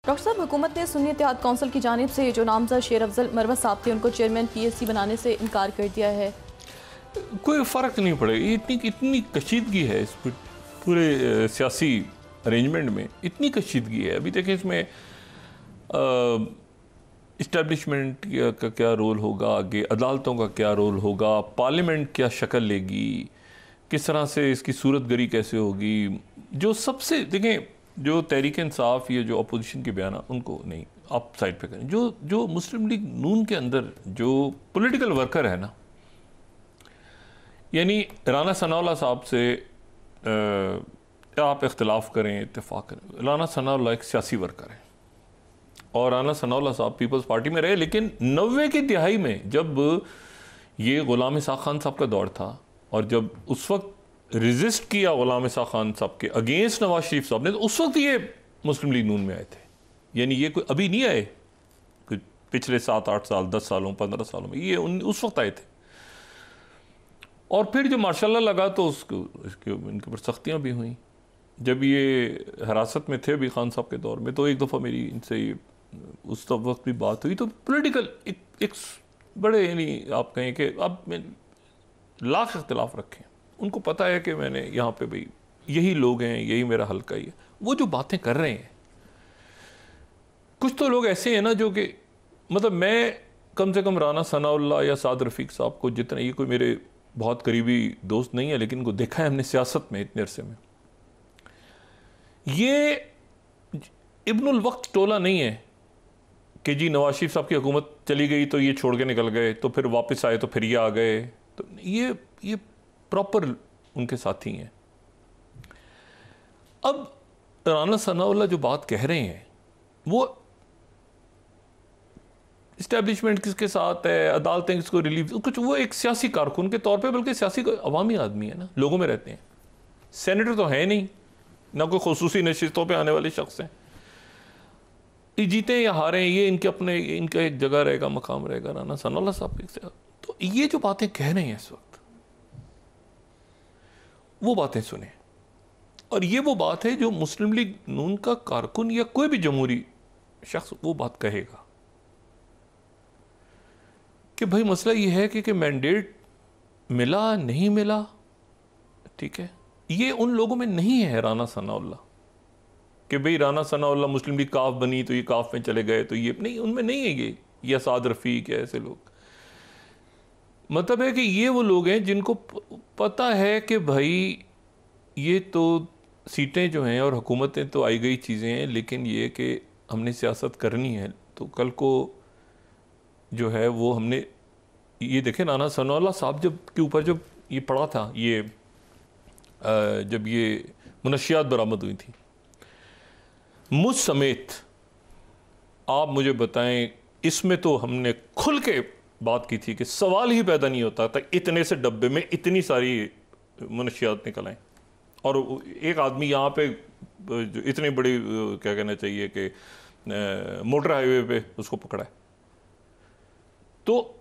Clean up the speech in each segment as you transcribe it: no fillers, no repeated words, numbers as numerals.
Doctor साहब, हुकूमत ने सुन्नी इत्तेहाद कौंसिल की जानिब से जो नामजद शेर अफजल मरवत साहब थे उनको चेयरमैन PSC बनाने से इनकार कर दिया है। कोई फ़र्क नहीं पड़ेगा। इतनी कशीदगी है इस पूरे सियासी अरेंजमेंट में, इतनी कशीदगी है। अभी देखें इसमें इस्टेब्लिशमेंट का क्या रोल होगा, आगे अदालतों का क्या रोल होगा, पार्लियामेंट क्या शक्ल लेगी, किस तरह से इसकी सूरत गरी कैसे होगी। जो सबसे देखें, जो तहरीक इंसाफ या जो अपोजिशन के बयान उनको नहीं आप साइड पे करें। जो मुस्लिम लीग नून के अंदर जो पॉलिटिकल वर्कर है ना, यानी राना सनाउल्लाह साहब से आप इख्तलाफ करें, इत्तेफाक करें, राना सनाउल्लाह एक सियासी वर्कर है और राना सनाउल्लाह साहब पीपल्स पार्टी में रहे। लेकिन 90 की दिहाई में जब ये ग़ुलाम इसाक़ खान साहब का दौर था और जब उस वक्त रेजिस्ट किया ग़ुलाम इसाक़ खान साहब के अगेंस्ट नवाज शरीफ साहब ने, तो उस वक्त ये मुस्लिम लीग नून में आए थे। यानी ये कोई अभी नहीं आए, कोई पिछले 7-8 साल 10 सालों 15 सालों में, ये उस वक्त आए थे। और फिर जो माशाल्लाह लगा तो इसके इनके ऊपर सख्तियाँ भी हुई। जब ये हिरासत में थे अभी खान साहब के दौर में, तो एक दफ़ा मेरी इनसे उस वक्त भी बात हुई, तो पॉलिटिकल एक बड़े, यानी आप कहें कि अब लाख इख्तलाफ रखें, उनको पता है कि मैंने यहाँ पे भाई यही लोग हैं, यही मेरा हल्का ही है। वो जो बातें कर रहे हैं, कुछ तो लोग ऐसे हैं ना जो कि मतलब मैं कम से कम राना सनाउल्लाह या साद रफ़ीक साहब को जितना, ये कोई मेरे बहुत करीबी दोस्त नहीं है लेकिन इनको देखा है हमने सियासत में इतने अरसे में, ये इब्नुल वक्त टोला नहीं है कि जी नवाज शरीफ साहब की हुकूमत चली गई तो ये छोड़ के निकल गए, तो फिर वापस आए तो फिर ये आ गए। तो ये प्रॉपर उनके साथी हैं। अब राना सनाउल्लाह जो बात कह रहे हैं वो इस्टेब्लिशमेंट किसके साथ है, अदालतें किसको रिलीफ, कुछ वो एक सियासी कारकुन के तौर पे, बल्कि सियासी अवामी आदमी है ना, लोगों में रहते हैं। सेनेटर तो है नहीं, ना कोई खुसूसी नशिस्तों पे आने वाले शख्स हैं। ये जीते या हारें, ये इनके अपने, इनका एक जगह रहेगा, मकाम रहेगा राना सनाउल्लाह साहब के। तो ये जो बातें कह रहे हैं इस वक्त, वो बातें सुने। और ये वो बात है जो मुस्लिम लीग नून का कारकुन या कोई भी जमहूरी शख्स वो बात कहेगा कि भाई मसला ये है कि मैंडेट मिला नहीं मिला, ठीक है, ये उन लोगों में नहीं है राना सनाउल्लाह कि भाई राना सनाउल्लाह मुस्लिम लीग काफ बनी तो ये काफ में चले गए, तो ये नहीं, उनमें नहीं है ये, या साद रफ़ीक है, ऐसे लोग। मतलब है कि ये वो लोग हैं जिनको पता है कि भाई ये तो सीटें जो हैं और हुकूमतें तो आई गई चीज़ें हैं, लेकिन ये कि हमने सियासत करनी है, तो कल को जो है वो हमने ये देखें। राना सनाउल्लाह साहब जब के ऊपर जब ये पड़ा था, ये जब ये मुनशियात बरामद हुई थी, मुझ समेत आप मुझे बताएं, इसमें तो हमने खुल के बात की थी कि सवाल ही पैदा नहीं होता था इतने से डब्बे में इतनी सारी मुनशियात निकल आएँ और एक आदमी यहाँ पे इतनी बड़ी क्या कहना चाहिए कि मोटर हाईवे पे उसको पकड़ा है। तो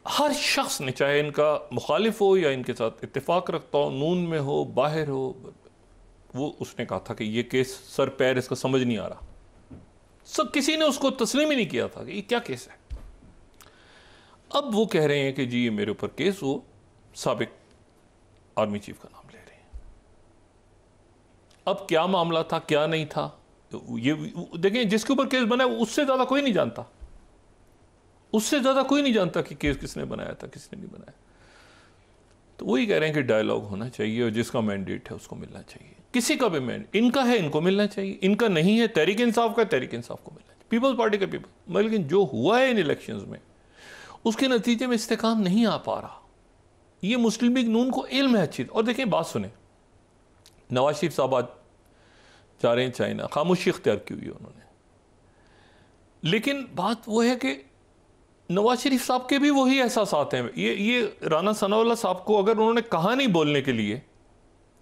हर शख्स ने, चाहे इनका मुखालिफ हो या इनके साथ इत्तेफाक रखता हो, नून में हो बाहर हो, वो उसने कहा था कि ये केस सर पैर इसका समझ नहीं आ रहा। सब किसी ने उसको तस्लीम ही नहीं किया था कि ये क्या केस है। अब वो कह रहे हैं कि जी ये मेरे ऊपर केस, वो साबिक आर्मी चीफ का नाम ले रहे हैं। अब क्या मामला था क्या नहीं था, ये देखें, जिसके ऊपर केस बना है उससे ज़्यादा कोई नहीं जानता, उससे ज़्यादा कोई नहीं जानता कि केस किसने बनाया था किसने नहीं बनाया। तो वही कह रहे हैं कि डायलॉग होना चाहिए और जिसका मैंडेट है उसको मिलना चाहिए। किसी का भी मैंडेट, इनका है इनको मिलना चाहिए, इनका नहीं है तहरीक इंसाफ का, तहरीक इंसाफ को मिलना चाहिए, पीपल्स पार्टी का पीपल। लेकिन जो हुआ है इन इलेक्शंस में, उसके नतीजे में इस्तेकाम नहीं आ पा रहा। ये मुस्लिम लीग नून को इल्म है अच्छी। और देखें, बात सुने, नवाज शरीफ साहब आज जा रहे हैं चाइना, खामोशी इख्तियार की हुई है उन्होंने, लेकिन बात वो है कि नवाज शरीफ साहब के भी वही एहसासात हैं। ये राना सनाउल्लाह साहब को अगर उन्होंने कहा नहीं बोलने के लिए,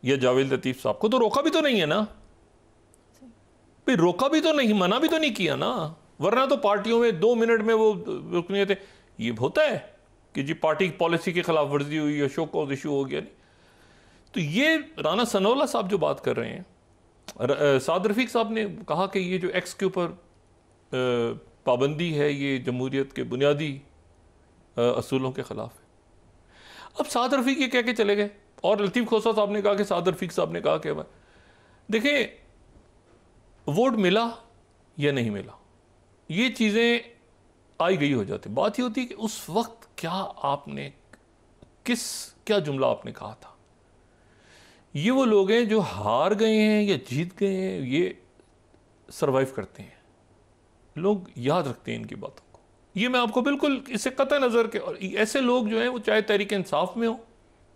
या जावेद लतीफ़ साहब को, तो रोका भी तो नहीं है ना भाई, रोका भी तो नहीं, मना भी तो नहीं किया ना, वरना तो पार्टियों में 2 मिनट में वो रुकने थे। ये होता है कि जी पार्टी पॉलिसी की खिलाफ वर्जी हुई या शो कॉज इशू हो गया। नहीं तो ये राना सनाउल्लाह साहब जो बात कर रहे हैं, साद रफ़ीक साहब ने कहा कि ये जो एक्स के ऊपर पाबंदी है, ये जमहूरियत के बुनियादी असूलों के ख़िलाफ़ है। अब साद रफ़ीक ये कह के चले गए, और लतीफ़ खोसा साहब ने कहा कि साद रफ़ीक साहब ने कहा कि देखें, वोट मिला या नहीं मिला, ये चीज़ें आई गई हो जाती। बात ये होती है कि उस वक्त क्या आपने क्या जुमला आपने कहा था। ये वो लोग हैं जो हार गए हैं या जीत गए हैं, ये सरवाइव करते हैं, लोग याद रखते हैं इनकी बातों को। ये मैं आपको बिल्कुल इससे कतई नज़र के, और ऐसे लोग जो हैं वो चाहे तहरीक इंसाफ में हो,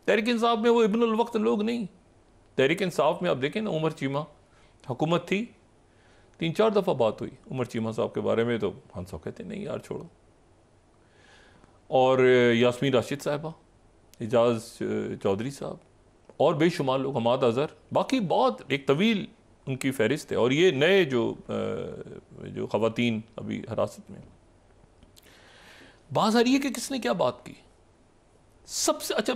तहरीक इंसाफ में वो इब्नुल वक्त लोग नहीं। तहरीक इंसाफ में आप देखें ना, उमर चीमा हुकूमत थी, 3-4 दफ़ा बात हुई उमर चीमा साहब के बारे में, तो हम सब कहते नहीं यार छोड़ो। और यास्मीन राशिद साहिबा, एजाज चौधरी साहब, और बेशुमार लोग, हमाद अजहर, बाकी बहुत एक तवील उनकी फहरिस्त है। और ये नए जो ख़वातीन अभी हिरासत में, बात आ रही है कि किसने क्या बात की। सबसे अच्छा,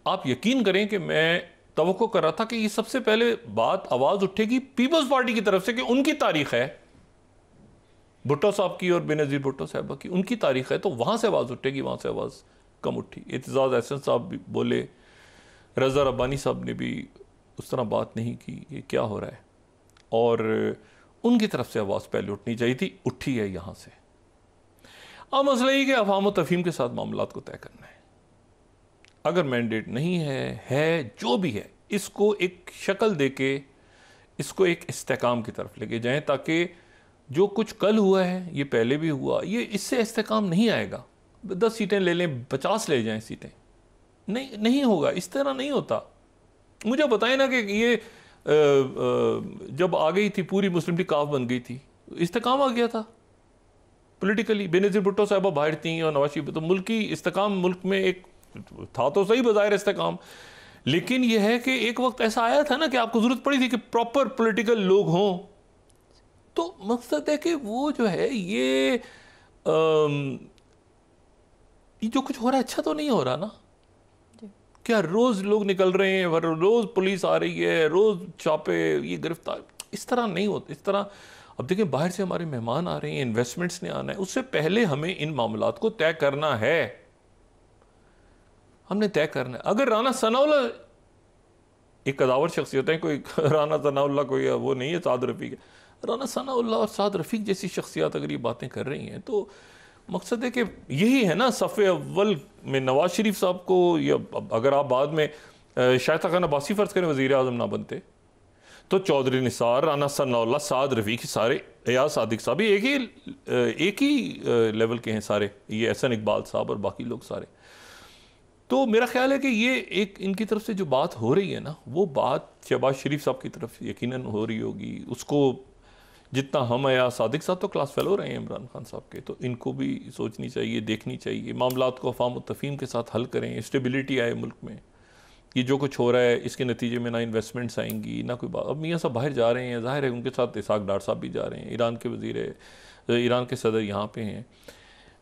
आप यकीन करें कि मैं तवक्को कर रहा था कि ये सबसे पहले बात आवाज़ उठेगी पीपल्स पार्टी की तरफ से, कि उनकी तारीख है, भुट्टो साहब की और बेनज़ीर भुट्टो साहबा की, उनकी तारीख है, तो वहाँ से आवाज़ उठेगी। वहाँ से आवाज़ कम उठी। एतजाज़ एहसन साहब भी बोले, रज़ा रब्बानी साहब ने भी उस तरह बात नहीं की, ये क्या हो रहा है। और उनकी तरफ से आवाज़ पहले उठनी चाहिए थी, उठी है यहाँ से। अब मसला ये कि अफ़हाम व तफ़हीम के साथ मामलात को तय करना है। अगर मैंडेट नहीं है जो भी है, इसको एक शक्ल दे के इसको एक इस्तेकाम की तरफ लेके जाएं, ताकि जो कुछ कल हुआ है, ये पहले भी हुआ, ये इससे इस्तेकाम नहीं आएगा। 10 सीटें ले लें, 50 ले जाएं सीटें, नहीं होगा, इस तरह नहीं होता। मुझे बताएं ना कि ये जब आ गई थी पूरी मुस्लिम लीग काफ बन गई थी, इस्तेकाम आ गया था पॉलिटिकली। बेनज़ीर भुट्टो साहबा बाहर थी और नवाज शरीफ, तो मुल्की इस्तेकाम, मुल्क में एक था तो सही बज़ाहिर इस्तेकाम, लेकिन यह है कि एक वक्त ऐसा आया था ना कि आपको ज़रूरत पड़ी थी कि प्रॉपर पॉलिटिकल लोग हों। तो मकसद है कि वो जो है ये जो कुछ हो रहा है अच्छा तो नहीं हो रहा ना। क्या रोज़ लोग निकल रहे हैं, रोज़ पुलिस आ रही है, रोज़ छापे, ये गिरफ्तार, इस तरह नहीं होता। इस तरह अब देखिए, बाहर से हमारे मेहमान आ रहे हैं, इन्वेस्टमेंट्स ने आना है, उससे पहले हमें इन मामलात को तय करना है। हमने तय करना है। अगर राना सनाउल्लाह एक कदावर शख्सियत है, कोई राना सनाउल्लाह कोई वो नहीं है, साद रफ़ीक, राना सनाउल्लाह और साद रफ़ीक जैसी शख्सियत अगर ये बातें कर रही हैं, तो मकसद है कि यही है ना, सफ़े अव्वल में नवाज शरीफ साहब को, या अगर आप बाद में शाहिद खान अब्बासी फ़र्ज़ करें वज़ीर आज़म ना बनते, तो चौधरी निसार, राना सनाउल्लाह, साद रफ़ीक, सारे एयाज सादिक साहब एक ही लेवल के हैं सारे, ये एहसन इकबाल साहब और बाकी लोग सारे। तो मेरा ख्याल है कि ये एक इनकी तरफ से जो बात हो रही है ना, वो बात शहबाज शरीफ साहब की तरफ यकीनन हो रही होगी। उसको जितना हम या सादिक साहब तो क्लास फेलो रहे हैं इमरान खान साहब के, तो इनको भी सोचनी चाहिए, देखनी चाहिए, मामलात को अफ़हाम व तफ़हीम के साथ हल करें, स्टेबिलिटी आए मुल्क में। ये जो कुछ हो रहा है, इसके नतीजे में ना इन्वेस्टमेंट्स आएंगी ना कोई बात। अब मियाँ साहब बाहर जा रहे हैं, ज़ाहिर है उनके साथ इसाक डार साहब भी जा रहे हैं, ईरान के सदर यहाँ पे हैं।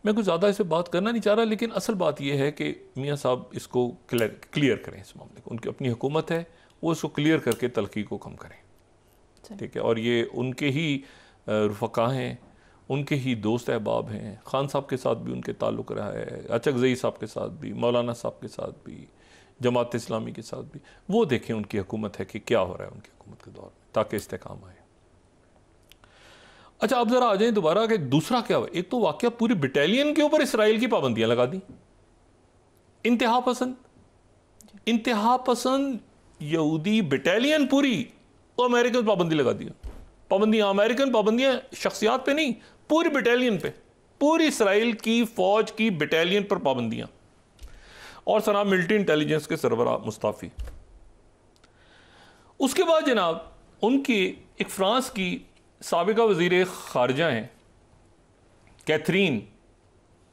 मैं कुछ ज़्यादा इसे बात करना नहीं चाह रहा, लेकिन असल बात यह है कि मियाँ साहब इसको क्लियर करें, इस मामले को। उनकी अपनी हुकूमत है, वो इसको क्लियर करके तलखी को कम करें, ठीक है। और ये उनके ही रुफ़क़ा हैं, उनके ही दोस्त अहबाब हैं। खान साहब के साथ भी उनके ताल्लुक़ रहा है, अचकज़ई साहब के साथ भी, मौलाना साहब के साथ भी, जमात इस्लामी के साथ भी। वो देखें उनकी हुकूमत है कि क्या हो रहा है उनकी हुकूमत के दौर में, ताकि इस्तेकाम आए। अच्छा, अब ज़रा आ जाए दोबारा कि दूसरा क्या हुआ। एक तो वाक़या पूरी बटालियन के ऊपर इसराइल की पाबंदियाँ लगा दी। इंतहा पसंद यहूदी बटालियन पूरी, तो अमेरिकन पाबंदी लगा दी। पाबंदियाँ अमेरिकन, पाबंदियाँ शख्सियात पे नहीं, पूरी बटालियन पे, पूरी इसराइल की फ़ौज की बटालियन पर पाबंदियाँ। और सना मिलिट्री इंटेलिजेंस के सरबराह मुस्ताफ़ी। उसके बाद जनाब उनकी एक फ्रांस की साबिका वज़ीर ख़ारिजा हैं, कैथरीन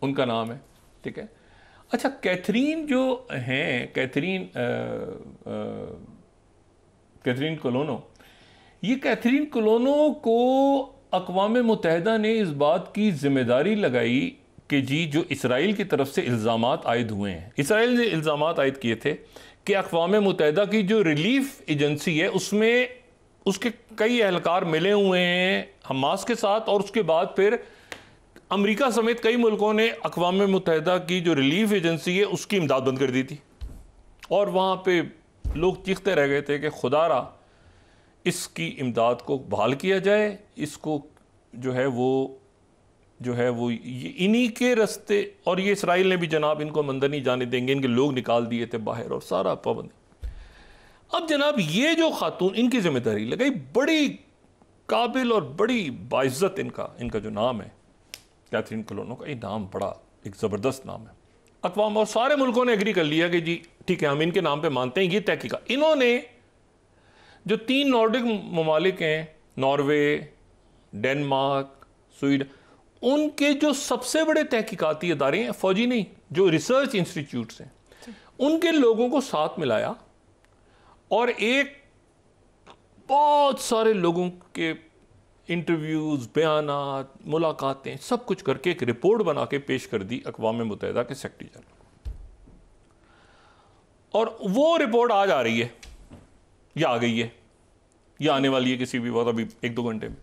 उनका नाम है, ठीक है। अच्छा, कैथरीन जो हैं, कैथरीन कोलोनो, ये कैथरीन कोलोनो को अक़वाम मुत्तहिदा ने इस बात की ज़िम्मेदारी लगाई कि जी जो इसराइल की तरफ से इल्ज़ामात आयद हुए हैं, इसराइल ने इल्ज़ामात आयद किए थे कि अक़वाम मुत्तहिदा की जो रिलीफ एजेंसी है उसके कई एहलकार मिले हुए हैं हमास के साथ, और उसके बाद फिर अमेरिका समेत कई मुल्कों ने अक़वाम मुत्तहिदा की जो रिलीफ एजेंसी है उसकी इमदाद बंद कर दी थी, और वहाँ पे लोग चीखते रह गए थे कि खुदारा इसकी इमदाद को बहाल किया जाए, इसको जो है वो इन्हीं के रास्ते, और ये इसराइल ने भी जनाब इनको मंदिर नहीं जाने देंगे, इनके लोग निकाल दिए थे बाहर और सारा पाबंदी। अब जनाब ये जो खातून इनकी जिम्मेदारी लगाई, बड़ी काबिल और बड़ी बाइज्जत इनका जो नाम है कैथरीन कोलोनो का, ये नाम बड़ा एक ज़बरदस्त नाम है। अक़वाम और सारे मुल्कों ने एग्री कर लिया कि जी ठीक है हम इनके नाम पे मानते हैं। ये तहकीकात इन्होंने जो 3 नॉर्डिक ममालिक हैं, नॉर्वे, डेनमार्क, स्वीडन, उनके जो सबसे बड़े तहकीकाती इदारे हैं, फौजी नहीं, जो रिसर्च इंस्टीट्यूट्स हैं, उनके लोगों को साथ मिलाया और एक बहुत सारे लोगों के इंटरव्यूज़, बयानात, मुलाकातें, सब कुछ करके एक रिपोर्ट बना के पेश कर दी अक़वाम मुत्तहिदा के सेक्रेटरी जनरल, और वो रिपोर्ट आज आ रही है, या आ गई है, या आने वाली है किसी भी वक्त, अभी 1-2 घंटे में।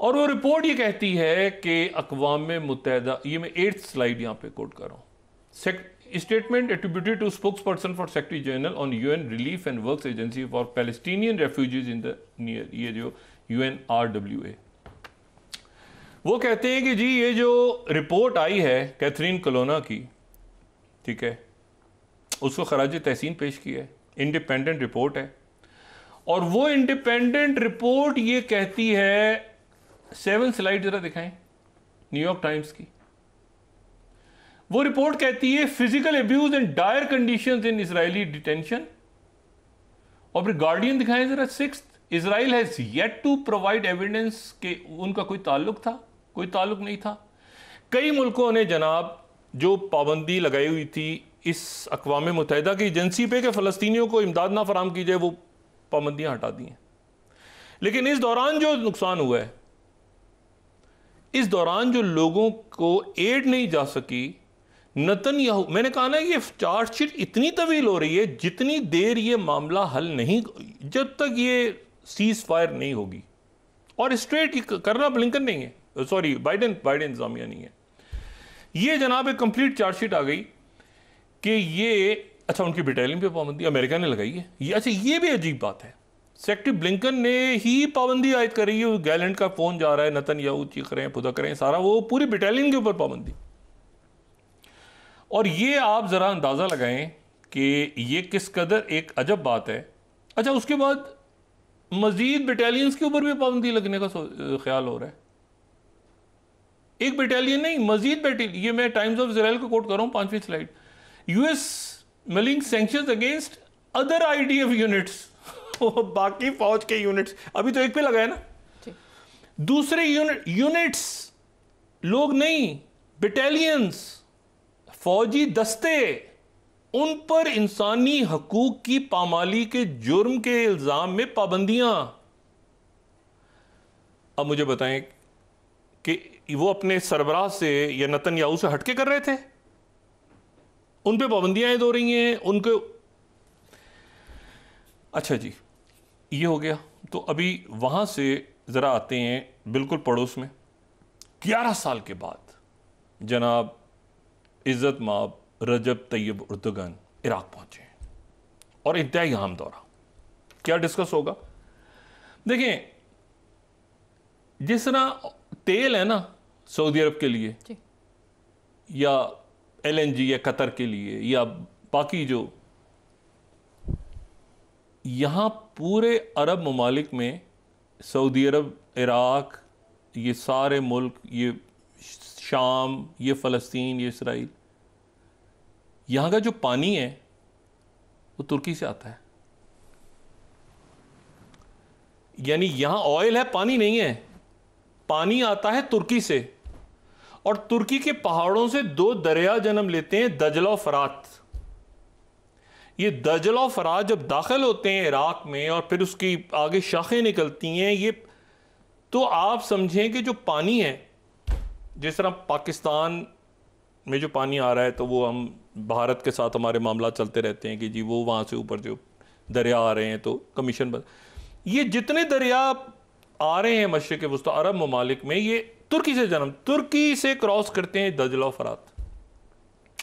और वो रिपोर्ट ये कहती है कि अक़वाम मुत्तहिदा, ये मैं 8th स्लाइड यहाँ पे कोट कर रहा हूँ, statement attributed to spokesperson for secretary general on UN relief and works agency for Palestinian refugees in the near, ये जो UNRWA, वो कहते हैं कि जी ये जो रिपोर्ट आई है कैथरीन कोलोना की, ठीक है, उसको खराज तहसीन पेश किया है, इंडिपेंडेंट रिपोर्ट है, और वो इंडिपेंडेंट रिपोर्ट ये कहती है, 7 स्लाइड जरा दिखाएं न्यूयॉर्क टाइम्स की, वो रिपोर्ट कहती है physical abuse and dire conditions in Israeli detention. और फिर गार्डियन दिखाएं जरा 6th, Israel has yet to provide evidence के उनका कोई ताल्लुक था, कोई ताल्लुक नहीं था। कई मुल्कों ने जनाब जो पाबंदी लगाई हुई थी इस अक़वाम मुत्तहिदा की एजेंसी पे कि फ़लस्तीनियों को इमदाद ना फराम की जाए, वो पाबंदियां हटा दी हैं। लेकिन इस दौरान जो नुकसान हुआ है, इस दौरान जो लोगों को एड नहीं जा सकी, नेतन्याहू, मैंने कहा ना ये चार्जशीट इतनी तवील हो रही है जितनी देर ये मामला हल नहीं, जब तक ये सीज फायर नहीं होगी, और स्ट्रेट करना ब्लिंकन नहीं है, सॉरी बाइडेन इंतजामिया नहीं है। ये जनाब एक कंप्लीट चार्जशीट आ गई कि ये, अच्छा उनकी बटालियन पे पाबंदी अमेरिका ने लगाई है, ये अच्छा ये भी अजीब बात है, सेक्रेटरी ब्लिंकन ने ही पाबंदी आयद कर रही है, गैलेंट का फोन जा रहा है, नेतन्याहू चीख रहे हैं, फुदक रहे हैं, सारा वो पूरी बटालियन के ऊपर पाबंदी। और ये आप ज़रा अंदाज़ा लगाएं कि ये किस कदर एक अजब बात है। अच्छा उसके बाद मज़ीद बटालियंस के ऊपर भी पाबंदी लगने का ख्याल हो रहा है, एक बटालियन नहीं मज़ीद बटालियन। ये मैं टाइम्स ऑफ इजराइल को कोट कर रहा हूँ, 5वीं slide, US mulling sanctions against other IDF units, बाकी फौज के यूनिट्स, अभी तो एक पे लगा है ना, दूसरे यूनिट्स, लोग नहीं, बटालियंस, फौजी दस्ते, उन पर इंसानी हकूक की पामाली के जुर्म के इल्जाम में पाबंदियां। अब मुझे बताएं कि वो अपने सरबराह से या नेतन्याहू से हटके कर रहे थे, उन पे पाबंदियां ऐड हो रही हैं उनको। अच्छा जी ये हो गया, तो अभी वहां से जरा आते हैं बिल्कुल पड़ोस में। 11 साल के बाद जनाब इज्जत माब रजब तैयब उर्दुगन इराक पहुंचे और इंतहाई अहम दौरा। क्या डिस्कस होगा? देखें, जिस तरह तेल है ना सऊदी अरब के लिए या LNG या कतर के लिए या बाकी जो यहाँ पूरे अरब ममालिक में, सऊदी अरब, इराक, ये सारे मुल्क, ये शाम, ये फ़लस्तीन, ये इसराइल, यहाँ का जो पानी है वो तुर्की से आता है। यानी यहाँ ऑयल है, पानी नहीं है, पानी आता है तुर्की से। और तुर्की के पहाड़ों से 2 दरिया जन्म लेते हैं, दजला और फरात। ये दजला और फरात जब दाखिल होते हैं इराक में और फिर उसकी आगे शाखें निकलती हैं, ये तो आप समझें कि जो पानी है, जिस तरह पाकिस्तान में जो पानी आ रहा है तो वो हम भारत के साथ हमारे मामला चलते रहते हैं कि जी वो वहाँ से ऊपर जो दरिया आ रहे हैं तो कमीशन बन, ये जितने दरिया आ रहे हैं मशरिक़ वस्ता अरब ममालिक में, ये तुर्की से क्रॉस करते हैं दजला और फरात,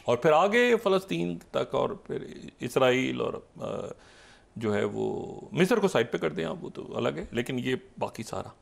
और फिर आगे फ़लस्तीन तक, और फिर इसराइल, और जो है वो मिस्र को साइड पे कर दें आप, वो तो अलग है, लेकिन ये बाकी सारा